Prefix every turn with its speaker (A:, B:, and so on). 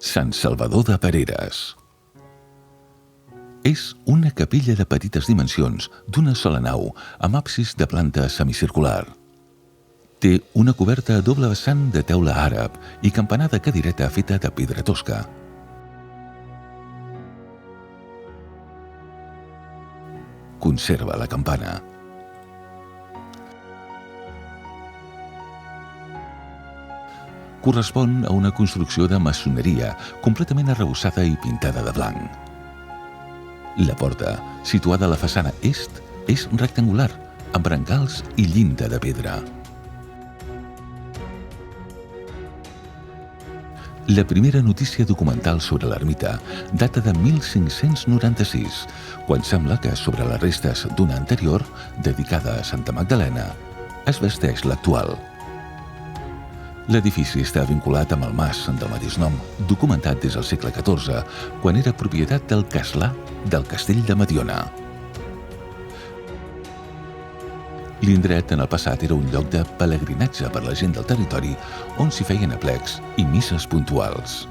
A: Sant Salvador de Pereres. És una capella de petites dimensions, d'una sola nau, amb absis de planta semicircular. Té una coberta a doble vessant de teula àrab i campanar de cadireta feta de pedra tosca. Conserva la campana. Correspon a una construcció de maçoneria completament arrebossada i pintada de blanc. La porta, situada a la façana est, és rectangular, amb brancals i llinda de pedra. La primera notícia documental sobre l'ermita data de 1596, quan sembla que sobre les restes d'una anterior, dedicada a Santa Magdalena, es basteix l'actual. L'edifici està vinculat amb el mas del mateix nom, documentat des del segle XIV, quan era propietat del castlà del castell de Mediona. L'indret en el passat era un lloc de pelegrinatge per la gent del territori on s'hi feien aplecs i misses puntuals.